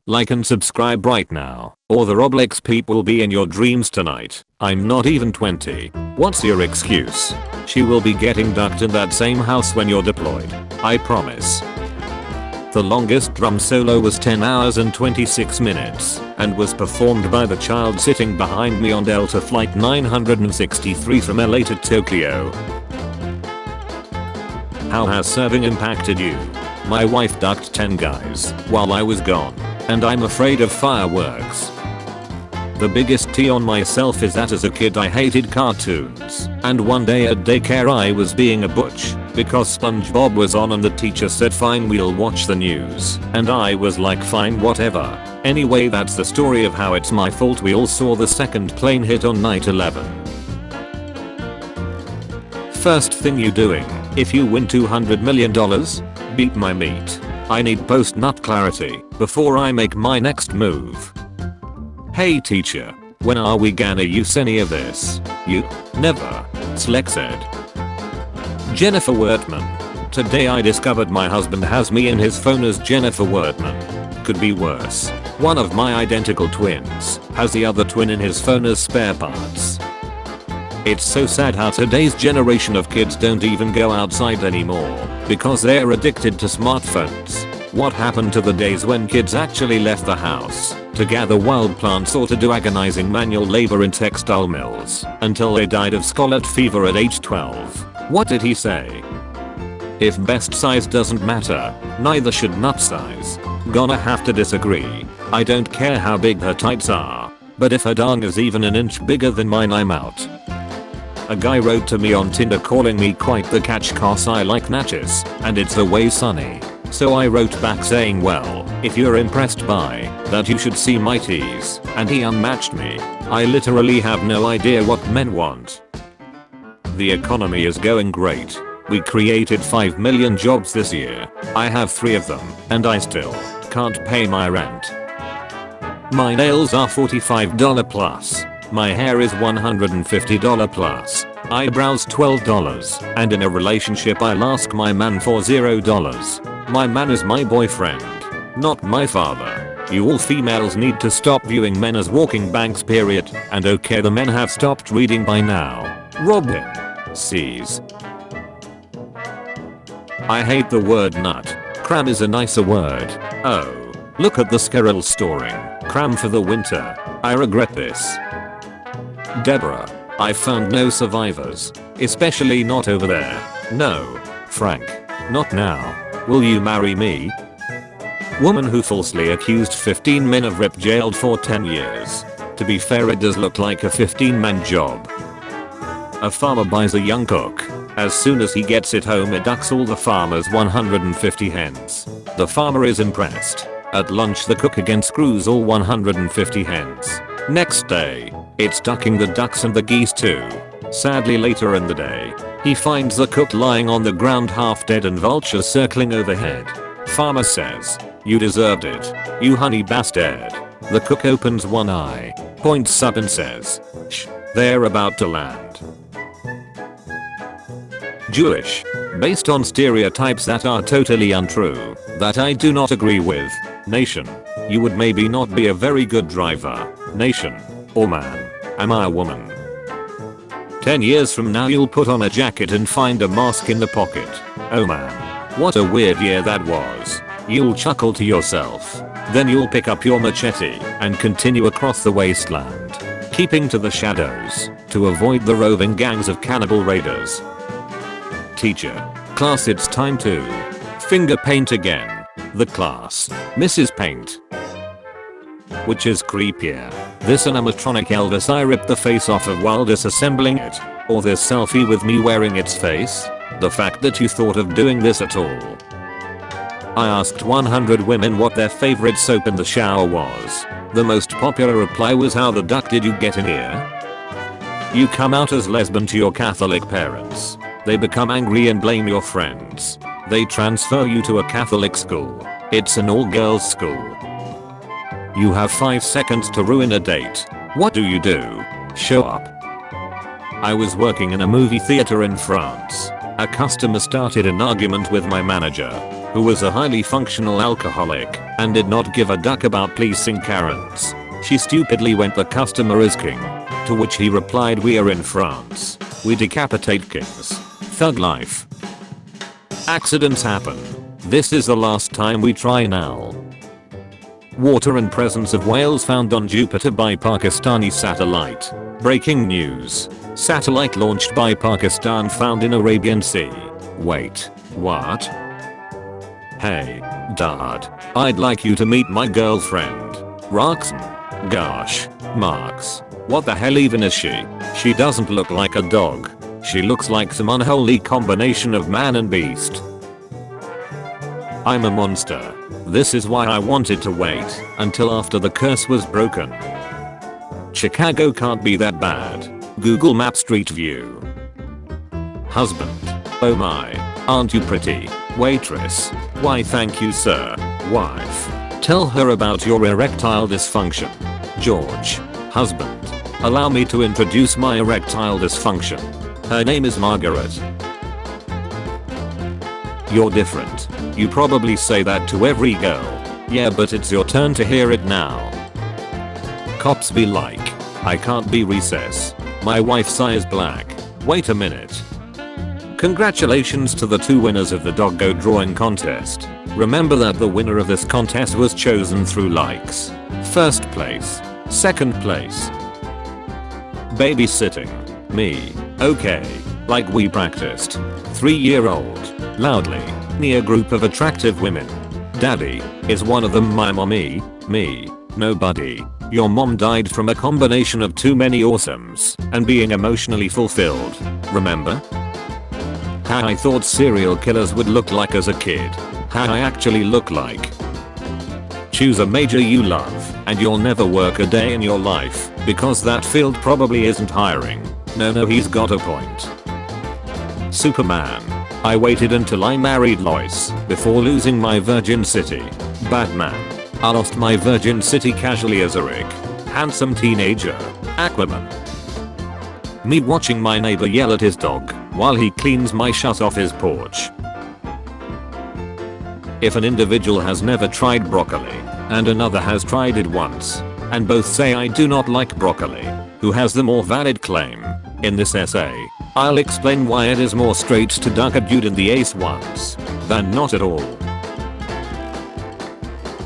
Like and subscribe right now, or the Roblox peep will be in your dreams tonight. I'm not even 20. What's your excuse? She will be getting ducked in that same house when you're deployed. I promise. The longest drum solo was 10 hours and 26 minutes and was performed by the child sitting behind me on Delta Flight 963 from LA to Tokyo. How has serving impacted you? My wife ducked 10 guys while I was gone, and I'm afraid of fireworks. The biggest T on myself is that as a kid I hated cartoons, and one day at daycare I was being a butch because SpongeBob was on and the teacher said fine, we'll watch the news, and I was like fine, whatever. Anyway, that's the story of how it's my fault we all saw the second plane hit on night 11. First thing you doing if you win $200 million? Beat my meat. I need post-nut clarity before I make my next move. Hey teacher, when are we gonna use any of this? You? Never. Sleck said. Jennifer Wortman. Today I discovered my husband has me in his phone as Jennifer Wortman. Could be worse. One of my identical twins has the other twin in his phone as spare parts. It's so sad how today's generation of kids don't even go outside anymore because they're addicted to smartphones. What happened to the days when kids actually left the house to gather wild plants or to do agonizing manual labor in textile mills until they died of scarlet fever at age 12? What did he say? If best size doesn't matter, neither should nut size. Gonna have to disagree. I don't care how big her tights are, but if her dong is even an inch bigger than mine, I'm out. A guy wrote to me on Tinder calling me quite the catch cause I like natchez and it's away sunny. So I wrote back saying, well, if you're impressed by that you should see my tees, and he unmatched me. I literally have no idea what men want. The economy is going great. We created 5 million jobs this year. I have 3 of them, and I still can't pay my rent. My nails are $45 plus. My hair is $150 plus. Eyebrows $12, and in a relationship I'll ask my man for $0. My man is my boyfriend, not my father. You all females need to stop viewing men as walking banks, period, and okay, the men have stopped reading by now. Robin. C's. I hate the word nut. Cram is a nicer word. Oh, look at the squirrel storing cram for the winter. I regret this. Deborah. I found no survivors. Especially not over there. No. Frank. Not now. Will you marry me? Woman who falsely accused 15 men of rape jailed for 10 years. To be fair, it does look like a 15-man job. A farmer buys a young cook. As soon as he gets it home, it ducks all the farmer's 150 hens. The farmer is impressed. At lunch, the cook again screws all 150 hens. Next day, it's ducking the ducks and the geese too. Sadly, later in the day, he finds the cook lying on the ground half dead and vultures circling overhead. Farmer says, "You deserved it, you honey bastard." The cook opens one eye, points up and says, "Shh, they're about to land." Jewish. Based on stereotypes that are totally untrue, that I do not agree with. Nation. You would maybe not be a very good driver. Nation. Or man. Am I a woman? 10 years from now you'll put on a jacket and find a mask in the pocket. Oh man. What a weird year that was. You'll chuckle to yourself. Then you'll pick up your machete and continue across the wasteland, keeping to the shadows to avoid the roving gangs of cannibal raiders. Teacher. Class, it's time to finger paint again. The class, Mrs. Paint. Which is creepier? This animatronic Elvis I ripped the face off of while disassembling it? Or this selfie with me wearing its face? The fact that you thought of doing this at all. I asked 100 women what their favorite soap in the shower was. The most popular reply was, "How the duck did you get in here?" You come out as lesbian to your Catholic parents. They become angry and blame your friends. They transfer you to a Catholic school. It's an all-girls school. You have 5 seconds to ruin a date. What do? Show up. I was working in a movie theater in France. A customer started an argument with my manager. who was a highly functional alcoholic and did not give a duck about pleasing Karens. She stupidly went "The customer is king." To which he replied, "We are in France. We decapitate kings. Thug life." Accidents happen. This is the last time we try now. Water and presence of whales found on Jupiter by Pakistani satellite. Breaking news. Satellite launched by Pakistan found in Arabian Sea. Wait, what? Hey, Dad. I'd like you to meet my girlfriend. Roxanne. Gosh, Marks. What the hell even is she? She doesn't look like a dog. She looks like some unholy combination of man and beast. I'm a monster. This is why I wanted to wait until after the curse was broken. Chicago can't be that bad. Google Map Street View. Husband. Oh my. Aren't you pretty? Waitress. Why thank you sir. Wife. Tell her about your erectile dysfunction. George. Husband. Allow me to introduce my erectile dysfunction. Her name is Margaret. You're different. You probably say that to every girl. Yeah, but it's your turn to hear it now. Cops be like, I can't be recess. My wife's eye is black. Wait a minute. Congratulations to the 2 winners of the doggo drawing contest. Remember that the winner of this contest was chosen through likes. First place. Second place. Babysitting. Me. Okay. Like we practiced. 3-year-old. Loudly. Near group of attractive women. Daddy. Is one of them my mommy? Me. Nobody. Your mom died from a combination of too many awesomes and being emotionally fulfilled. Remember? How I thought serial killers would look like as a kid. How I actually look like. Choose a major you love and you'll never work a day in your life because that field probably isn't hiring. No, he's got a point. Superman. I waited until I married Lois before losing my virgin city. Batman. I lost my virgin city casually as a Rick. Handsome teenager. Aquaman. Me watching my neighbor yell at his dog while he cleans my shut off his porch. If an individual has never tried broccoli and another has tried it once and both say I do not like broccoli, who has the more valid claim? In this essay, I'll explain why it is more straight to duck a dude in the ace once than not at all.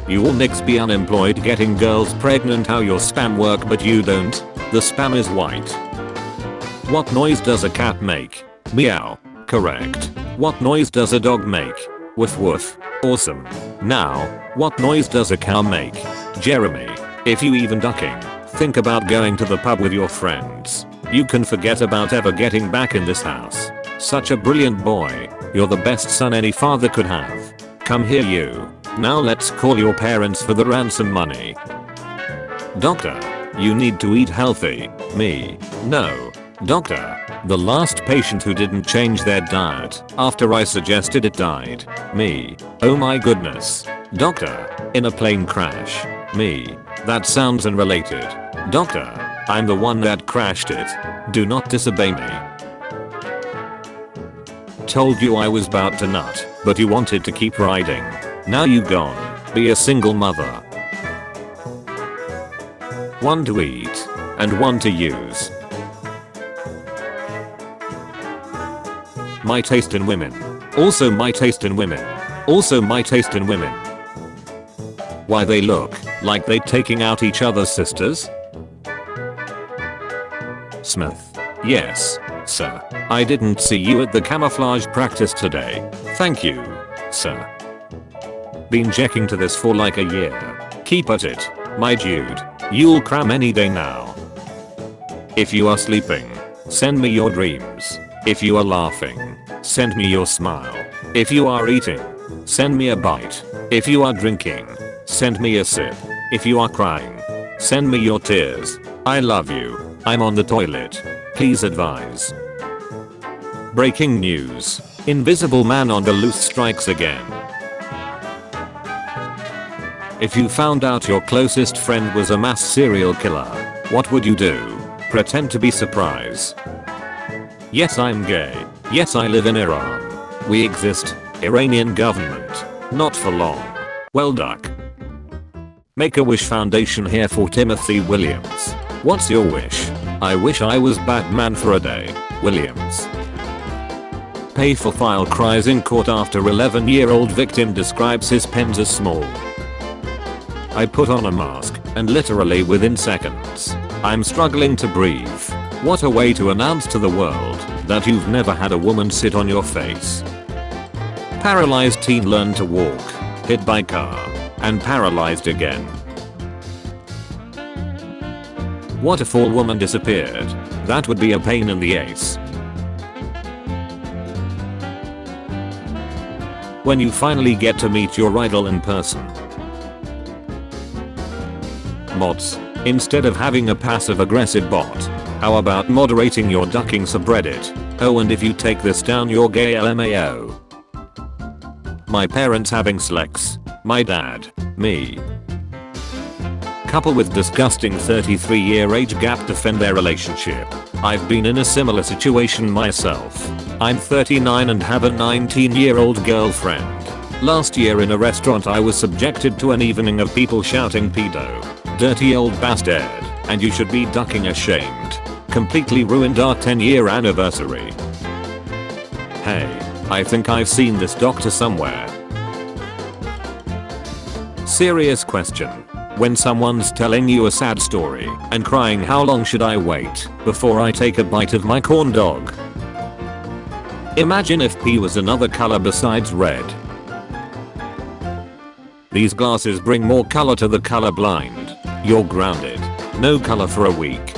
You all nicks be unemployed getting girls pregnant, how your spam work but you don't? The spam is white. What noise does a cat make? Meow. Correct. What noise does a dog make? Woof woof. Awesome. Now, what noise does a cow make? Jeremy. If you even ducking, think about going to the pub with your friends. You can forget about ever getting back in this house. Such a brilliant boy. You're the best son any father could have. Come here you. Now let's call your parents for the ransom money. Doctor. You need to eat healthy. Me. No. Doctor. The last patient who didn't change their diet after I suggested it died. Me. Oh my goodness. Doctor. In a plane crash. Me. That sounds unrelated. Doctor. I'm the one that crashed it. Do not disobey me. Told you I was about to nut, but you wanted to keep riding. Now you gone. Be a single mother. One to eat and one to use. My taste in women. Also my taste in women. Also my taste in women. Why they look like they taking out each other's sisters? Smith. Yes, sir. I didn't see you at the camouflage practice today. Thank you, sir. Been checking to this for like a year. Keep at it, my dude. You'll cram any day now. If you are sleeping, send me your dreams. If you are laughing, send me your smile. If you are eating, send me a bite. If you are drinking, send me a sip. If you are crying, send me your tears. I love you. I'm on the toilet. Please advise. Breaking news. Invisible man on the loose strikes again. If you found out your closest friend was a mass serial killer, what would you do? Pretend to be surprised. Yes, I'm gay. Yes, I live in Iran. We exist. Iranian government. Not for long. Well, duck. Make-A-Wish Foundation here for Timothy Williams. What's your wish? I wish I was Batman for a day. Williams. Pay for file cries in court after 11-year-old victim describes his pens as small. I put on a mask, and literally within seconds, I'm struggling to breathe. What a way to announce to the world that you've never had a woman sit on your face. Paralyzed teen learned to walk, hit by car, and paralyzed again. What if all woman disappeared? That would be a pain in the ace. When you finally get to meet your idol in person. Mods. Instead of having a passive-aggressive bot, how about moderating your ducking subreddit? Oh, and if you take this down, you're gay LMAO. My parents having sex. My dad. Me. Couple with disgusting 33-year age gap defend their relationship. I've been in a similar situation myself. I'm 39 and have a 19-year-old girlfriend. Last year in a restaurant I was subjected to an evening of people shouting pedo. Dirty old bastard, and you should be ducking ashamed. Completely ruined our 10-year anniversary. Hey, I think I've seen this doctor somewhere. Serious question. When someone's telling you a sad story and crying, how long should I wait before I take a bite of my corn dog? Imagine if pee was another color besides red. These glasses bring more color to the colorblind. You're grounded. No color for a week.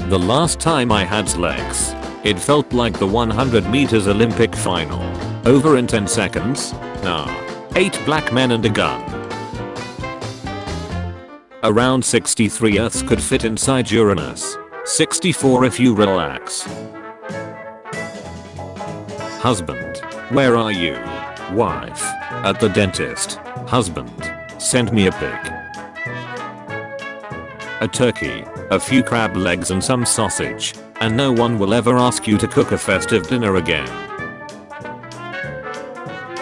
The last time I had sex, it felt like the 100 meters Olympic final. Over in 10 seconds? Nah. 8 black men and a gun. Around 63 Earths could fit inside Uranus. 64 if you relax. Husband. Where are you? Wife. At the dentist. Husband. Send me a pic. A turkey, a few crab legs and some sausage, and no one will ever ask you to cook a festive dinner again.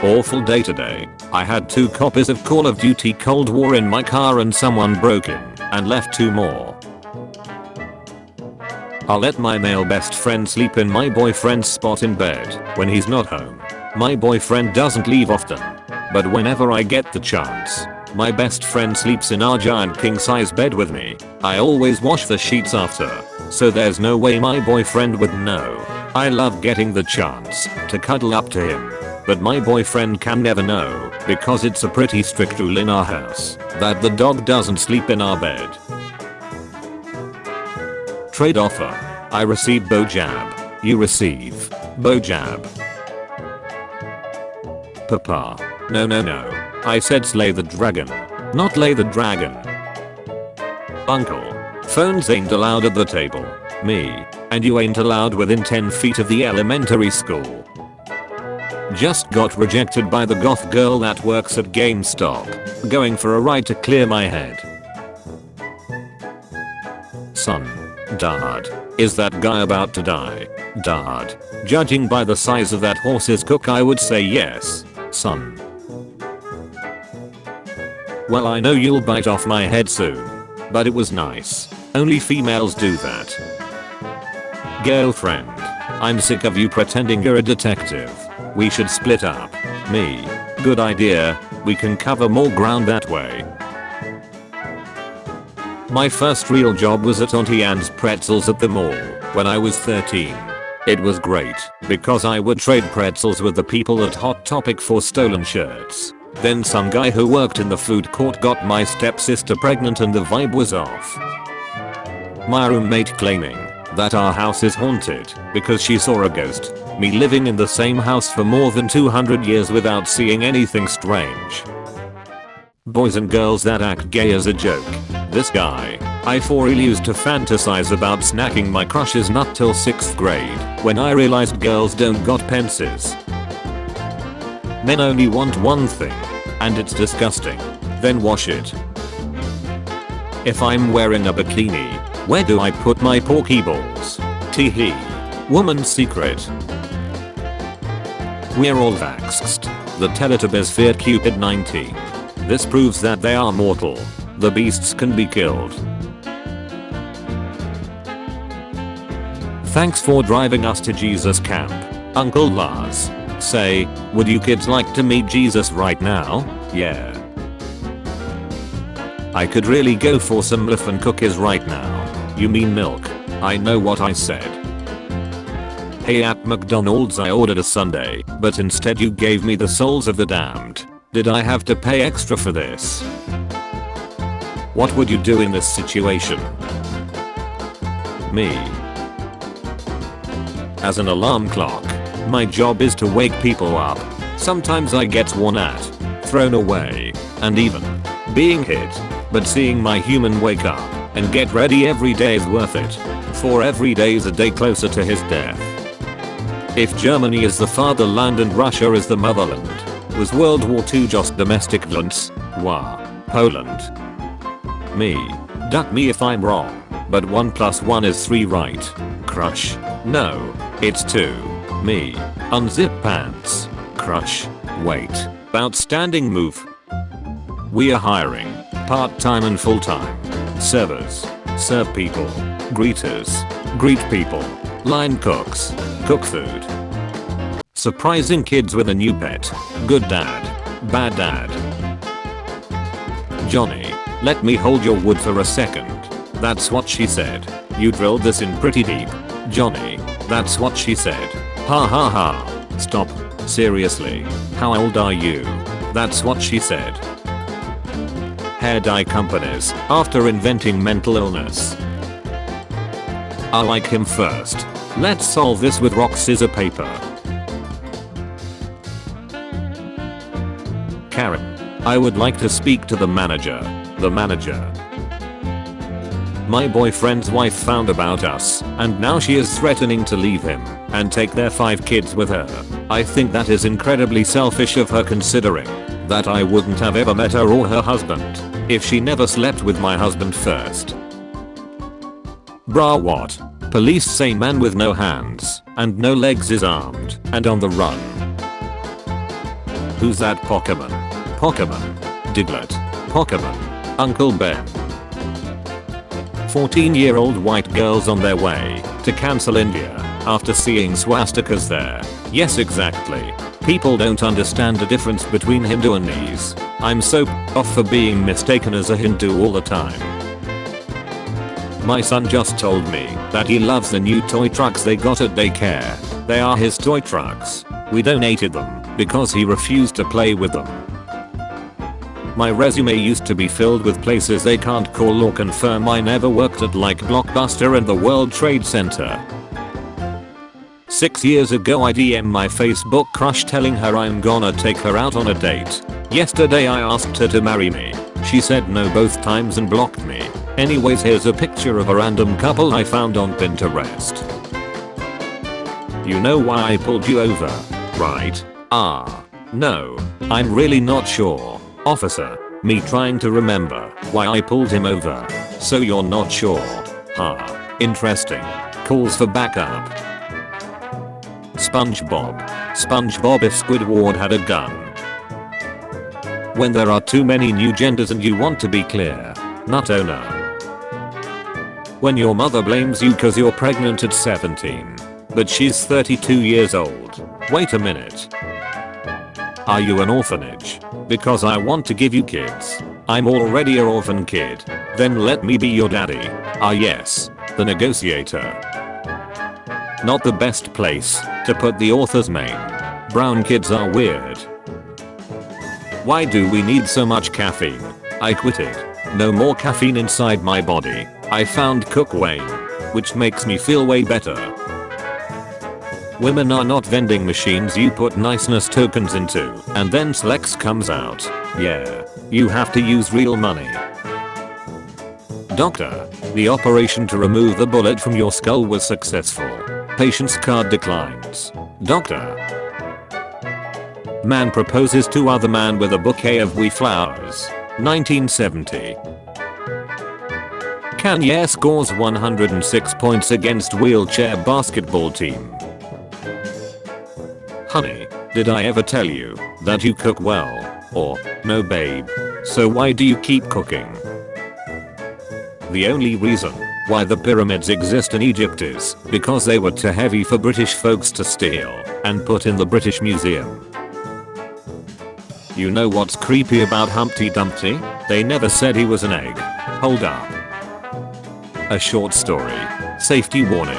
Awful day today. I had 2 copies of Call of Duty Cold War in my car and someone broke in and left 2 more. I'll let my male best friend sleep in my boyfriend's spot in bed when he's not home. My boyfriend doesn't leave often, but whenever I get the chance, my best friend sleeps in our giant king-size bed with me. I always wash the sheets after, so there's no way my boyfriend would know. I love getting the chance to cuddle up to him, but my boyfriend can never know because it's a pretty strict rule in our house that the dog doesn't sleep in our bed. Trade offer. I receive Bojab. You receive Bojab. Papa. No. I said slay the dragon, not lay the dragon. Uncle. Phones ain't allowed at the table. Me. And you ain't allowed within 10 feet of the elementary school. Just got rejected by the goth girl that works at GameStop. Going for a ride to clear my head. Son. Dad. Is that guy about to die? Dad. Judging by the size of that horse's cook, I would say yes. Son. Well, I know you'll bite off my head soon. But it was nice. Only females do that. Girlfriend. I'm sick of you pretending you're a detective. We should split up. Me. Good idea. We can cover more ground that way. My first real job was at Auntie Anne's Pretzels at the mall when I was 13. It was great because I would trade pretzels with the people at Hot Topic for stolen shirts. Then some guy who worked in the food court got my stepsister pregnant and the vibe was off. My roommate claiming that our house is haunted because she saw a ghost. Me living in the same house for more than 200 years without seeing anything strange. Boys and girls that act gay as a joke. This guy. I for real used to fantasize about snacking my crush's nut till 6th grade when I realized girls don't got pences. Men only want one thing, and it's disgusting. Then wash it. If I'm wearing a bikini, where do I put my porky balls? Tee-hee. Woman's secret. We're all vaxxed. The Teletubbies feared Cupid 19. This proves that they are mortal. The beasts can be killed. Thanks for driving us to Jesus camp, Uncle Lars. Say, would you kids like to meet Jesus right now? Yeah. I could really go for some muffin cookies right now. You mean milk? I know what I said. Hey, at McDonald's I ordered a sundae, but instead you gave me the souls of the damned. Did I have to pay extra for this? What would you do in this situation? Me. As an alarm clock, my job is to wake people up. Sometimes I get worn at, thrown away, and even being hit. But seeing my human wake up and get ready every day is worth it. For every day is a day closer to his death. If Germany is the fatherland and Russia is the motherland, was World War II just domestic violence? Wah. Poland. Me. Duck me if I'm wrong, but 1 + 1 is 3, right? Crush. No, it's 2. Me. Unzip pants. Crush. Wait. Outstanding move. We are hiring part-time and full-time servers, serve people, greeters, greet people, line cooks, cook food. Surprising kids with a new pet. Good dad, bad dad. Johnny, let me hold your wood for a second. That's what she said. You drilled this in pretty deep. Johnny, that's what she said. Ha ha ha. Stop. Seriously. How old are you? That's what she said. Hair dye companies, after inventing mental illness. I like him first. Let's solve this with rock scissor paper. Karen. I would like to speak to the manager. The manager. My boyfriend's wife found about us, and now she is threatening to leave him and take their 5 kids with her. I think that is incredibly selfish of her, considering that I wouldn't have ever met her or her husband if she never slept with my husband first. Brah, what? Police say man with no hands and no legs is armed and on the run. Who's that Pokemon? Pokemon. Diglett. Pokemon. Uncle Ben. 14-year-old white girls on their way to cancel India after seeing swastikas there. Yes, exactly. People don't understand the difference between Hindu and these. I'm so off for being mistaken as a Hindu all the time. My son just told me that he loves the new toy trucks they got at daycare. They are his toy trucks. We donated them because he refused to play with them. My resume used to be filled with places they can't call or confirm. I never worked at, like Blockbuster and the World Trade Center. 6 years ago I DM my Facebook crush telling her I'm gonna take her out on a date. Yesterday I asked her to marry me. She said no both times and blocked me. Anyways, here's a picture of a random couple I found on Pinterest. You know why I pulled you over, right? No, I'm really not sure. Officer, me trying to remember why I pulled him over. So you're not sure? Interesting. Calls for backup. SpongeBob. SpongeBob, if Squidward had a gun. When there are too many new genders and you want to be clear. Nut owner. When your mother blames you cause you're pregnant at 17. But she's 32 years old. Wait a minute. Are you an orphanage? Because I want to give you kids. I'm already an orphan kid. Then let me be your daddy. Yes. The negotiator. Not the best place to put the author's name. Brown kids are weird. Why do we need so much caffeine? I quit it. No more caffeine inside my body. I found Cook Wayne, which makes me feel way better. Women are not vending machines you put niceness tokens into and then Slex comes out. Yeah, you have to use real money. Doctor, the operation to remove the bullet from your skull was successful. Patient's card declines. Doctor. Man proposes to other man with a bouquet of wee flowers. 1970. Kanye scores 106 points against wheelchair basketball team. Honey, Did I ever tell you that you cook well? Or, no babe. So why do you keep cooking? The only reason why the pyramids exist in Egypt is because they were too heavy for British folks to steal and put in the British Museum. You know what's creepy about Humpty Dumpty? They never said he was an egg. Hold up. A short story. Safety warning.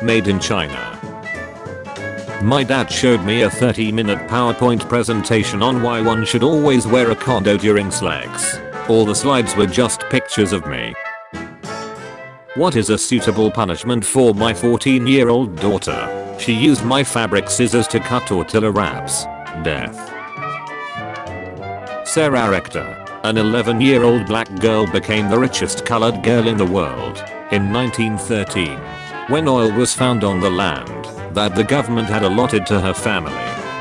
Made in China. My dad showed me a 30-minute PowerPoint presentation on why one should always wear a condo during slacks. All the slides were just pictures of me. What is a suitable punishment for my 14-year-old daughter? She used my fabric scissors to cut tortilla wraps. Death. Sarah Rector, an 11-year-old black girl, became the richest colored girl in the world in 1913 when oil was found on the land that the government had allotted to her family.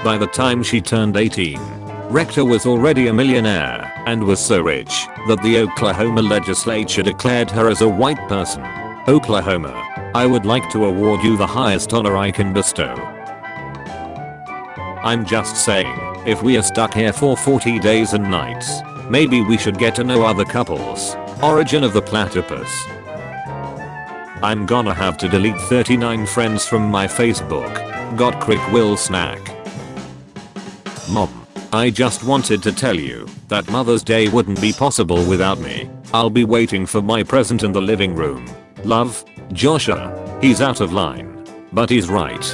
By the time she turned 18, Rector was already a millionaire and was so rich that the Oklahoma legislature declared her as a white person. Oklahoma, I would like to award you the highest honor I can bestow. I'm just saying, if we are stuck here for 40 days and nights, maybe we should get to know other couples. Origin of the platypus. I'm gonna have to delete 39 friends from my Facebook. Got quick will snack. Mom, I just wanted to tell you that Mother's Day wouldn't be possible without me. I'll be waiting for my present in the living room. Love, Joshua. He's out of line. But he's right.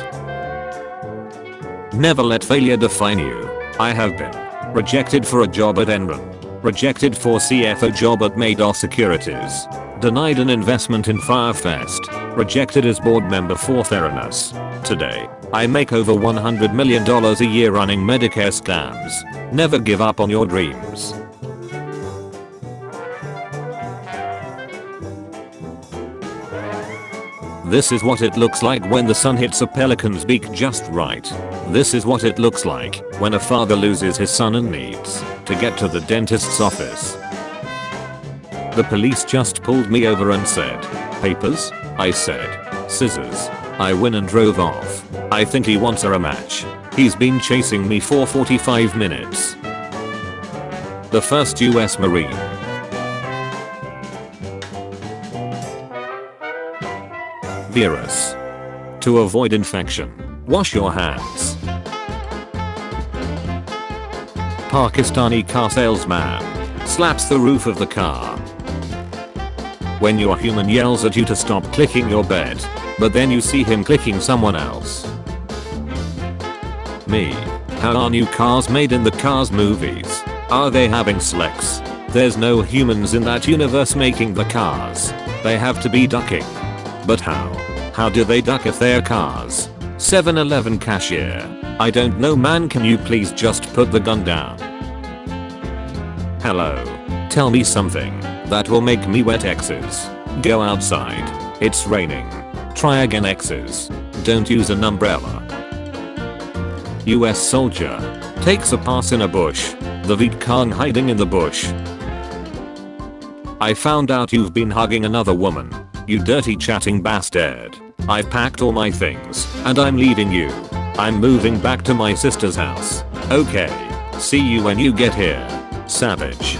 Never let failure define you. I have been rejected for a job at Enron. Rejected for CFO job at Madoff Securities. Denied an investment in Firefest. Rejected as board member for Theranos. Today, I make over $100 million a year running Medicare scams. Never give up on your dreams. This is what it looks like when the sun hits a pelican's beak just right. This is what it looks like when a father loses his son and needs to get to the dentist's office. The police just pulled me over and said, "Papers?" I said, "Scissors." I win and drove off. I think he wants a rematch. He's been chasing me for 45 minutes. The first US Marine. Virus. To avoid infection, wash your hands. Pakistani car salesman slaps the roof of the car. When your human yells at you to stop clicking your bed, but then you see him clicking someone else. Me. How are new cars made in the Cars movies? Are they having sex? There's no humans in that universe making the cars. They have to be ducking. But how? How do they duck if they're cars? 7-Eleven cashier. I don't know, man, can you please just put the gun down? Hello. Tell me something that will make me wet X's. Go outside. It's raining. Try again X's. Don't use an umbrella. US soldier takes a pass in a bush. The Viet Cong hiding in the bush. I found out you've been hugging another woman. You dirty chatting bastard. I've packed all my things and I'm leaving you. I'm moving back to my sister's house. Okay. See you when you get here. Savage.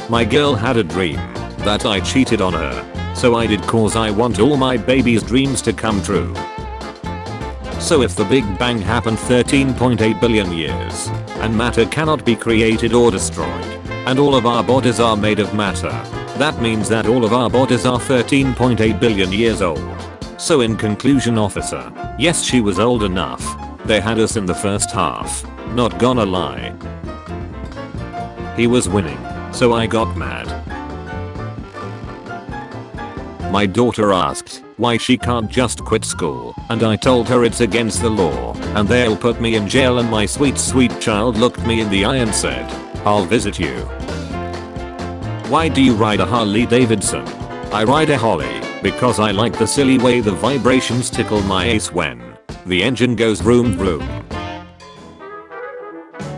My girl had a dream that I cheated on her. So I did, cause I want all my baby's dreams to come true. So if the Big Bang happened 13.8 billion years, and matter cannot be created or destroyed, and all of our bodies are made of matter, that means that all of our bodies are 13.8 billion years old. So in conclusion, officer, yes, she was old enough. They had us in the first half. Not gonna lie. He was winning, so I got mad. My daughter asked why she can't just quit school, and I told her it's against the law and they'll put me in jail, and my sweet child looked me in the eye and said, "I'll visit you." Why do you ride a Harley Davidson? I ride a Holly because I like the silly way the vibrations tickle my ace when the engine goes vroom vroom.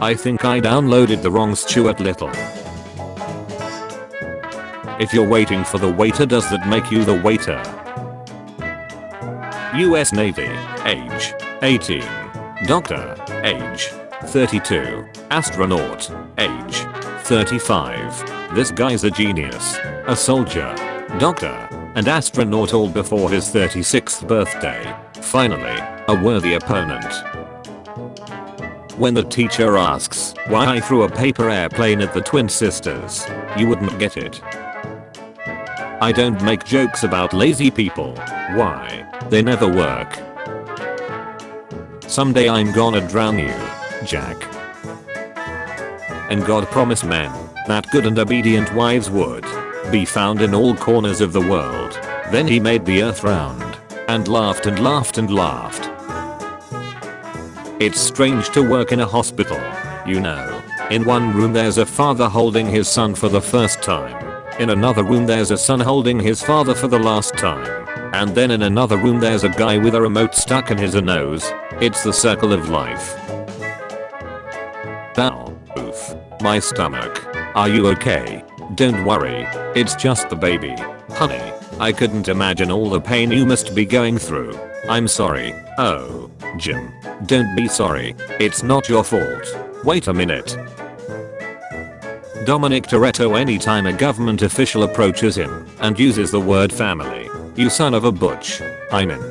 I think I downloaded the wrong Stuart Little. If you're waiting for the waiter, does that make you the waiter? US Navy, age 18. Doctor, age 32, astronaut, age 35. This guy's a genius, a soldier, doctor, and astronaut all before his 36th birthday. Finally, a worthy opponent. When the teacher asks why I threw a paper airplane at the twin sisters, you wouldn't get it. I don't make jokes about lazy people. Why? They never work. Someday I'm gonna drown you, Jack. And God promised men that good and obedient wives would be found in all corners of the world. Then he made the earth round and laughed and laughed and laughed. It's strange to work in a hospital, you know. In one room there's a father holding his son for the first time. In another room there's a son holding his father for the last time. And then in another room there's a guy with a remote stuck in his nose. It's the circle of life. Ow. Oof. My stomach. Are you okay? Don't worry. It's just the baby. Honey, I couldn't imagine all the pain you must be going through. I'm sorry. Oh, Jim. Don't be sorry. It's not your fault. Wait a minute. Dominic Toretto. Anytime a government official approaches him and uses the word family, you son of a butch, I'm in.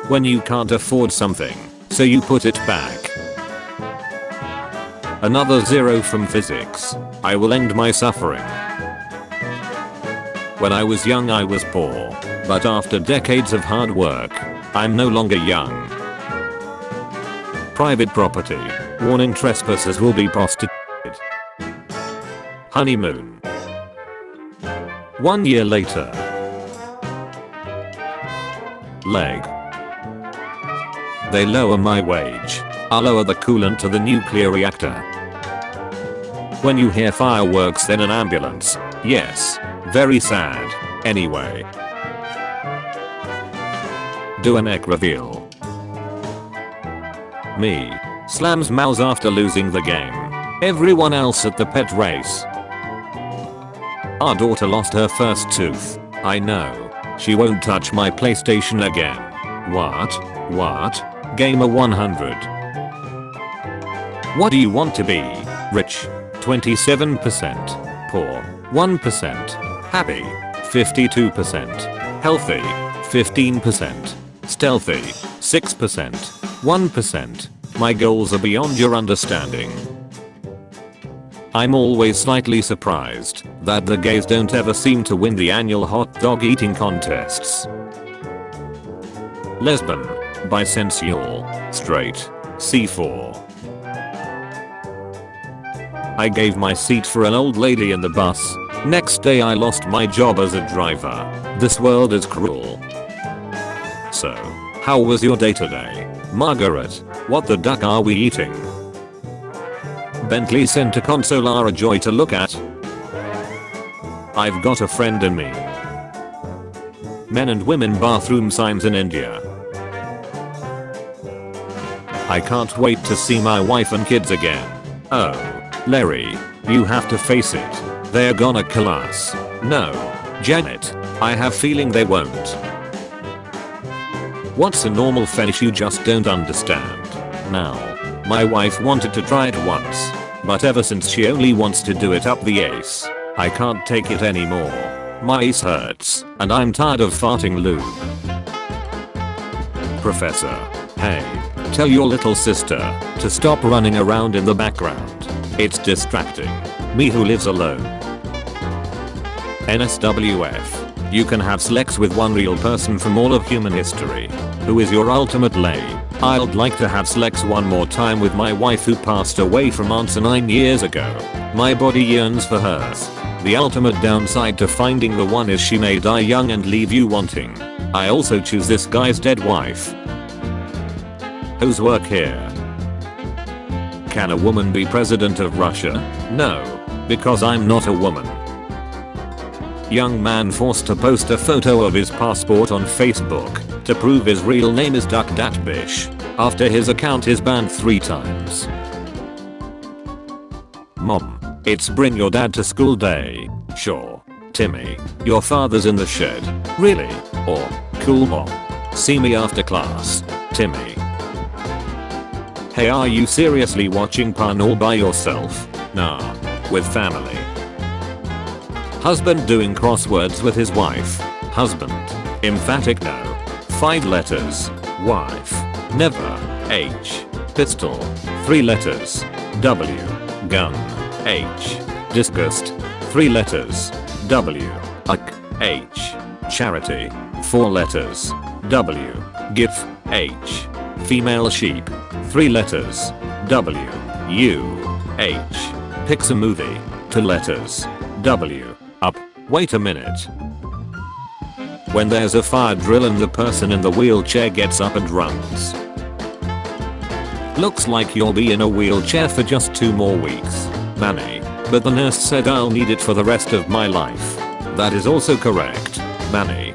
When you can't afford something, so you put it back. Another 0 from physics. I will end my suffering. When I was young I was poor, but after decades of hard work, I'm no longer young. Private property. Warning, trespassers will be prostituted. Honeymoon. 1 year later. Leg. They lower my wage. I'll lower the coolant to the nuclear reactor. When you hear fireworks then an ambulance. Yes. Very sad. Anyway. Do a neck reveal. Me. Slams mouse after losing the game. Everyone else at the pet race. Our daughter lost her first tooth. I know. She won't touch my PlayStation again. What? What? Gamer 100. What do you want to be? Rich? 27%. Poor? 1%. Happy? 52%. Healthy? 15%. Stealthy? 6%. 1%. My goals are beyond your understanding. I'm always slightly surprised that the gays don't ever seem to win the annual hot dog eating contests. Lesbian, bisexual, straight, C4. I gave my seat for an old lady in the bus. Next day I lost my job as a driver. This world is cruel. So, how was your day today? Margaret, what the duck are we eating? Bentley Center console are a joy to look at. I've got a friend in me. Men and women bathroom signs in India. I can't wait to see my wife and kids again. Oh, Larry, you have to face it. They're gonna kill us. No, Janet, I have feeling they won't. What's a normal fetish you just don't understand? Now, my wife wanted to try it once, but ever since she only wants to do it up the ace. I can't take it anymore. My ace hurts, and I'm tired of farting lube. Professor, hey, tell your little sister to stop running around in the background. It's distracting. Me who lives alone. NSWF. You can have sex with one real person from all of human history. Who is your ultimate lay? I'd like to have sex one more time with my wife who passed away from cancer 9 years ago. My body yearns for hers. The ultimate downside to finding the one is she may die young and leave you wanting. I also choose this guy's dead wife. Whose work here? Can a woman be president of Russia? No, because I'm not a woman. Young man forced to post a photo of his passport on Facebook to prove his real name is Duck Dat Bish after his account is banned 3 times. Mom, it's bring your dad to school day. Sure. Timmy, your father's in the shed. Really? Or, cool mom. See me after class. Timmy. Hey, are you seriously watching porn all by yourself? Nah. With family. Husband doing crosswords with his wife. Husband. Emphatic no. 5 letters. Wife. Never. H. Pistol. 3 letters. W. Gun. H. Disgust. 3 letters. W. Uck. H. Charity. 4 letters. W. GIF. H. Female sheep. 3 letters. W. U. H. Picks a movie. 2 letters. W. Up. Wait a minute. When there's a fire drill and the person in the wheelchair gets up and runs. Looks like you'll be in a wheelchair for just 2 more weeks. Manny. But the nurse said I'll need it for the rest of my life. That is also correct. Manny.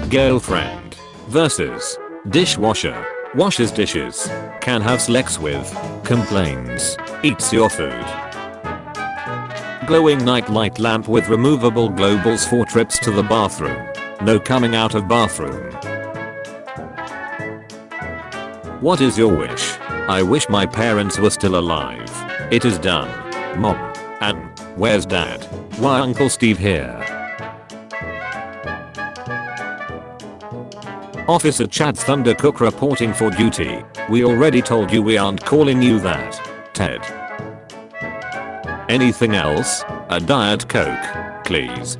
Girlfriend. Versus. Dishwasher. Washes dishes. Can have sex with. Complains. Eats your food. Glowing night light lamp with removable globules for trips to the bathroom. No coming out of bathroom. What is your wish? I wish my parents were still alive. It is done. Mom. And where's dad? Why Uncle Steve here? Officer Chad Thundercook reporting for duty. We already told you we aren't calling you that. Ted. Anything else? A Diet Coke, please.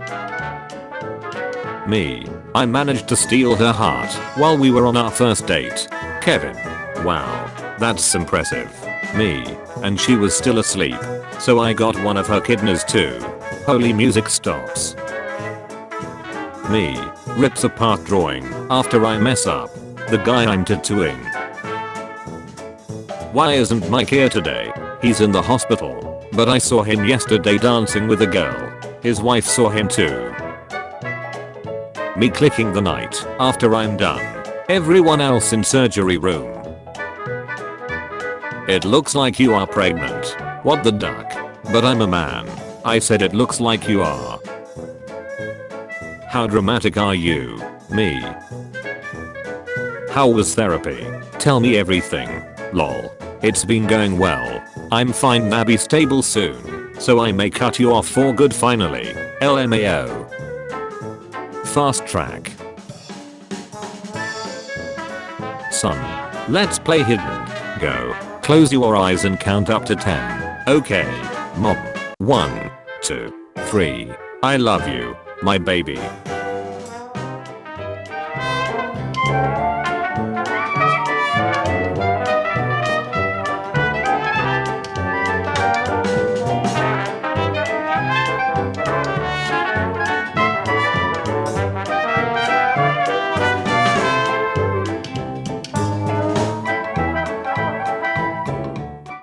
Me. I managed to steal her heart while we were on our first date. Kevin. Wow. That's impressive. Me. And she was still asleep. So I got one of her kidneys too. Holy music stops. Me. Rips apart drawing after I mess up. The guy I'm tattooing. Why isn't Mike here today? He's in the hospital. But I saw him yesterday dancing with a girl. His wife saw him too. Me clicking the night after I'm done. Everyone else in surgery room. It looks like you are pregnant. What the duck? But I'm a man. I said it looks like you are. How dramatic are you? Me. How was therapy? Tell me everything. Lol. It's been going well. I'm fine, Nabby stable soon. So I may cut you off for good finally. LMAO. Fast track. Son. Let's play hidden. Go. Close your eyes and count up to 10. Okay. Mom. 1, 2, 3. I love you, my baby.